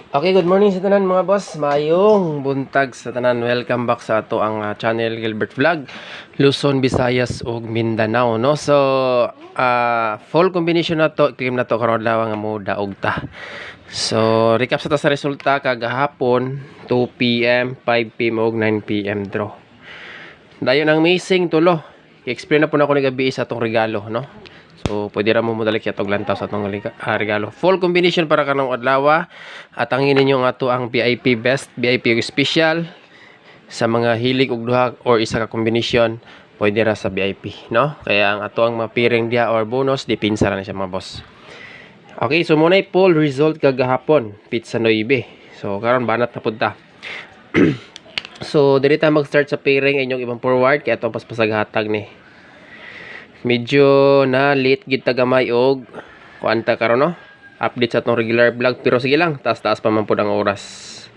Okay, good morning sa tanan mga boss. Mayong buntag sa tanan. Welcome back sa ato ang channel Gilbert Vlog, Luzon, Visayas ug Mindanao, no. So, full combination na to, team na to karon adlaw nga mo daog ta. So, recap sa ta sa resulta kagahapon 2 PM, 5 PM ug 9 PM draw. Dayon ang missing tulo. I-explain na po na ako ni gabi sa atong regalo, no. So, pwede ra mo mudalik yatog lantaw sa atong regalo. Full combination para kanang adlaw. At ang ninyo nga to ang VIP best, VIP special sa mga hilig og duha or isa ka combination, pwede ra sa VIP, no? Kaya ang ato ang mapiring dia or bonus dipinsa ra na siya mga boss. Okay, so muna full result kagahapon, pizza 9. So, karon banat na pud ta. So, dili ta mag-start sa pairing inyong ibang forward kaya atong paspasaghatag ni. Medyo na late gid tagamay og kuanta karon, no? Update sa atong regular vlog, pero sige lang, taas-taas pa man po ang oras.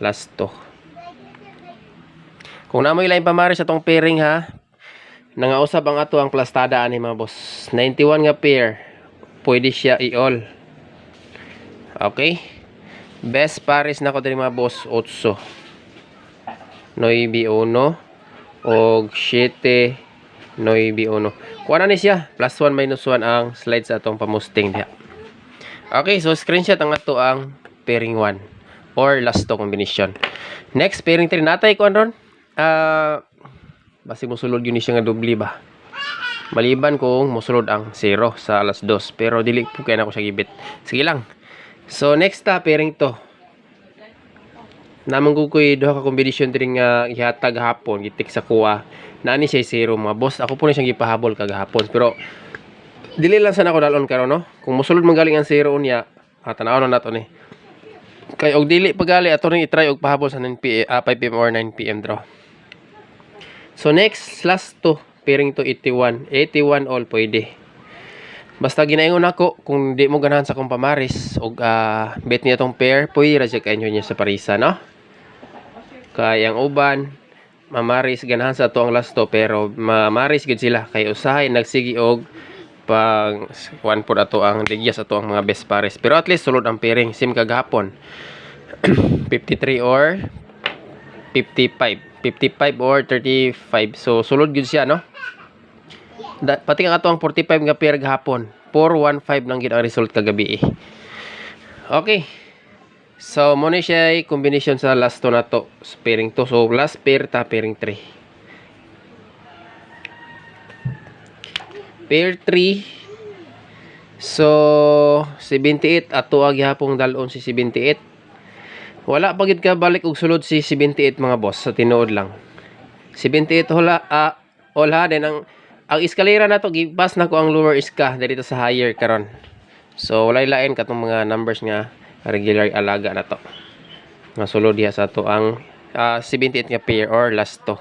Last to. Kung namoy lain pamaris sa atong pairing ha, nangausap ang ato ang plastada ani mga boss. 91 nga pair, pwede siya i-all. Okay? Best pares na ko diri mga boss, 8. 9-1 og 7 9-1. Kuha na ni siya. Plus 1 minus 1 ang slide sa atong pamusting diha. Okay, so screenshot ang ato ang pairing 1 or last to combination. Next, pairing 3. Natay ko ron. Basi musulod yun siya nga dubli ba. Maliban kung musulod ang 0 sa alas 2. Pero dili po kaya na ko siya gibit. Sige lang. So next pairing to. Namang kukoy duha ka combination diri nga ihatag hapon gitik sa kuha. Nani siya 0 mga boss. Ako po na siyang gipahabol kagahapon. Pero dili lang sana ako dalon karon, no. Kung mosulod magaling ang 0 niya, tanaw na nato ni. Kay og dili pagali ato ring i-try og pahabol sa 5 PM or 9 PM draw. So next, last to pairing to 81. 81 all pwede. Basta ginaingon ako kung di mo ganahan sa kong pamaris og bet niya tong pair, pwede ra siya kainyo niya sa parisa, no. Kay ang uban mamaris ganahan sa to ang last to, pero mamaris gid sila kay usahay nagsigi og pang kuan pod ato ang digyas ato ang mga best pares. Pero at least sulod ang pairing sim kagahapon. 53 or 55, 55 or 35. So sulod gid siya, no. Pati nga ato ang 45 nga pair gahapon, 415 lang gid ang result kagabi. Okay. So mo ni siya combination sa last to na to, pairing to. So last pair ta pairing 3. Pair 3. So 78 ato gihapong dalon si 78. Wala pa gid ka balik og sulod si 78 mga boss, sa tinuod lang. 78 hola hola din ang eskalera na to gipas na ko ang lower iska dito sa higher karon. So walay lain katong mga numbers nga regular alaga na to. Nga sulod diha sa to ang 78 nga pair or last to.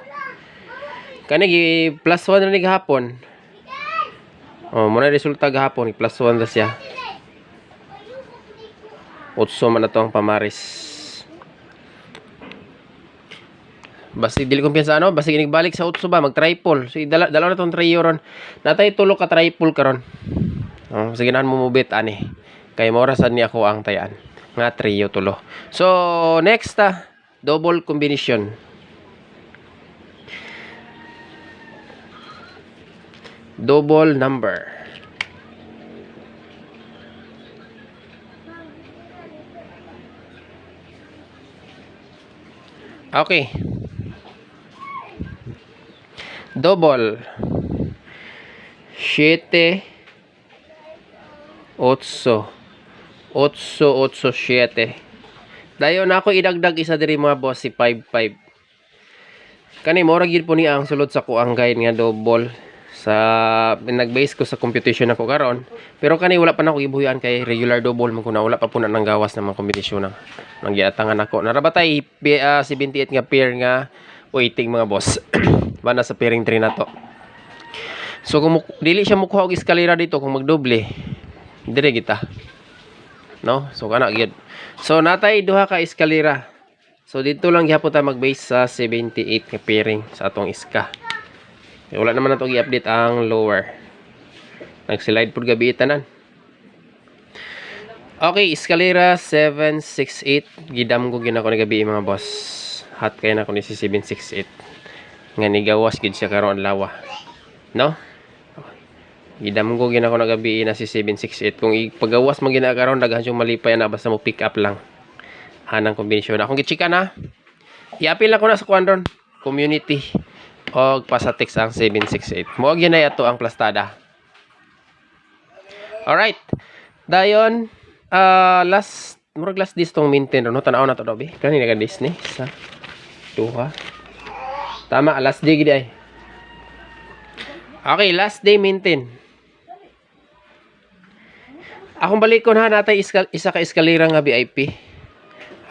Kani gi plus 1 na ni gahapon. Muna resulta gahapon, plus 1 na siya. 8 man na to ang pamaris. Basta dili kumpiyansa basta ginigbalik sa 8 ba, mag-triple. So dalaw na tong trio ron. Natay tulo ka triple karon. Sige nan mo mubit ani. Kay mora sad ni ako ang tayan. Nga trio tulo. So next double combination. Double number. Okay. Double 7 8 8 7. Dayon ako idagdag isa diri mga boss si 55. Kani mora gid po ni ang sulod sa ko ang guide nga double sa nag-base ko sa computation ako karon. Pero kani wala pa na ako gibuhian kay regular double man ko na, wala pa po na nang gawas ng mga kombinasyon nang giatangan ako. Narabatay 78 nga pair nga waiting mga boss. Bana sa pairing 3 na to. So kung dili siya mukuha og eskalera dito kung magdoble, dire kita. No? So kana gyud. So natay duha ka eskalera. So dito lang gyapon ta mag-base sa 78 nga pairing sa atong iska. Wala naman na ito i-update ang lower. Nag-slide po gabi tanan. Okay, escalera 768. Gidam ko ginako ni gabi mga boss. Hot kay na ko ni si 768. Nga ni gawas gid siya karon lawa. No? Gidam ko ginako na gabi na si 768. Kung ipagawas man gina karon daghan siyang malipay na basta mo pick up lang. Hanang kombinasyon. Akong gichika na. Iapil na ko na sa kuandron community og pasatex ang 768. Mo gyud na ato ang plastada. Alright. Dayon murag last dis tong maintain no tanaw na to daw bi kani nga dis ni sa duha tama last day gid ay. Okay, last day maintain. Akong balikon ha natay isa ka eskalera nga VIP.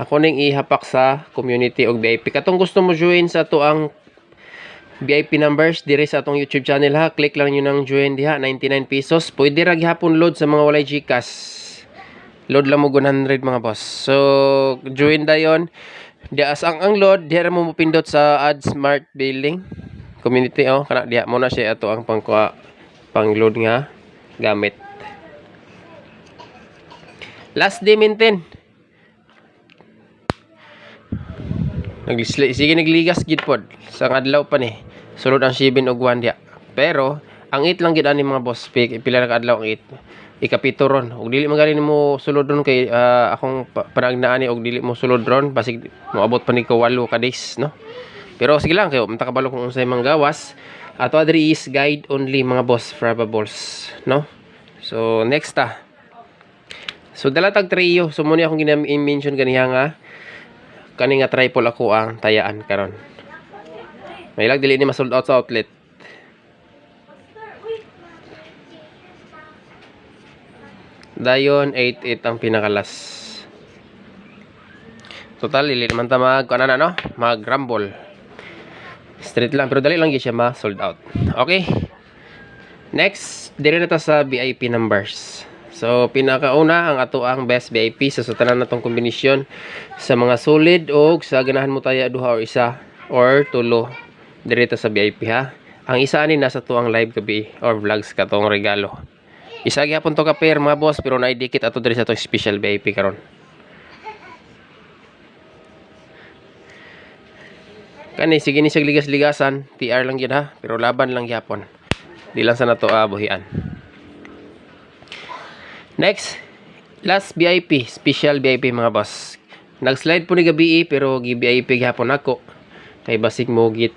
Ako ning ihapak sa community og VIP. Katong gusto mo join sa to ang VIP numbers dire sa atong YouTube channel ha, click lang niyo nang join diha, 99 pesos. Pwede ra gihapon load sa mga walay GCash. Load lang mo 100 mga boss. So, join dayon. Diya ang load, diya mo mapindot sa Add Smart Billing community kana diya mo na siya ato ang pang load nga gamit. Last day maintain. Sige nagligas gid pod sa adlaw pa ni. Sulod ang 7 og 1 diya. Pero ang 8 lang gid ani mga boss. Pila na ka adlaw ang 8. Ikapito ron. Og dili magaling mo sulod ron kay akong panagnaani og dili mo sulod ron basig moabot pa ni ko 8 ka days no. Pero sige lang kayo mata kabalo kung unsay manggawas. Ato adri is guide only mga boss frabables no. So next So dalatag trio. So muna akong gina-mention ganiha nga kani nga triple ako ang tayaan karon. May lag dili ni ma-sold out sa outlet. Dayon 88 ang pinakalas. Total dili naman ta mag-ano no? Mag-rumble. Straight lang pero dali lang gyud siya ma-sold out. Okay. Next, dire na ta sa VIP numbers. So pinakauna ang ato ang best VIP sa tanan natong kombinasyon sa mga solid o sa ganahan mo tayo duha or isa or tulo dire ta sa VIP ha. Ang isa ani nasa tuang live gabi or vlogs katong regalo. Isa gyapon to ka pair mga boss pero naidikit ato dire sa to special VIP karon. Kani sige ni siya ligas-ligasan, TR lang gyud ha, pero laban lang gyapon. Di lang sa nato buhian. Next, last VIP, special VIP mga boss. Nag-slide po ni gabi pero gi-VIP gyapon ako. Kay basig mo git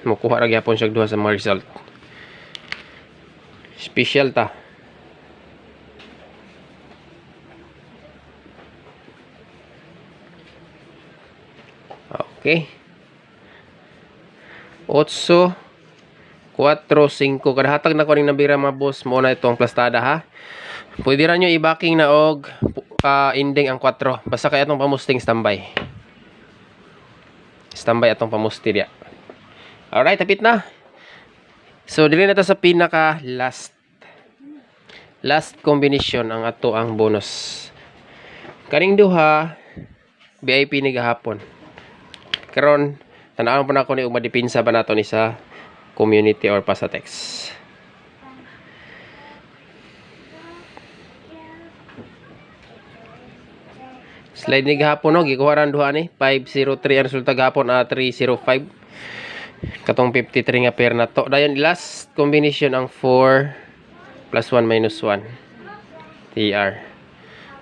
mo kuha ra gyapon siya duha sa mga result. Special ta. Okay. 8, 4, 5. Kada hatag na ko ning nabira mga boss mo na itong plastada ha. Pwede ra nyo i-backing na og ending ang 4. Basta kay atong pamusting standby. Standby atong pamusti dia. Alright, tapit na. So dili na ta sa pinaka last combination ang ato ang bonus. Kaning duha VIP ni gahapon. Karon tanawon pa na ako ni ug madipinsa ba nato ni sa community or pasatex. Slide ni gahapon no gikuha ran duha ni 503 ang resulta gahapon 305. Katong 53 nga pair na to. Dayon last combination ang 4 plus 1 minus 1 TR.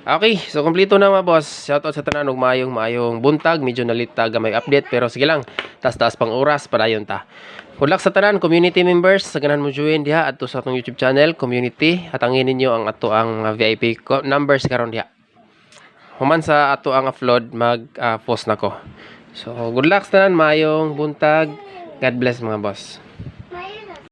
Okay, so kompleto na mga boss. Shoutout sa tanan og maayong buntag, medyo nalita gamay update pero sige lang. Tas pang oras padayon ta. Good luck sa tanan community members. Sa ganahan mo join diha adto sa atong YouTube channel community. Hatangin ninyo ang ato ang VIP numbers karon diha. Human sa ato ang upload mag post nako. So good luck sa tanan, maayong buntag. God bless mga boss.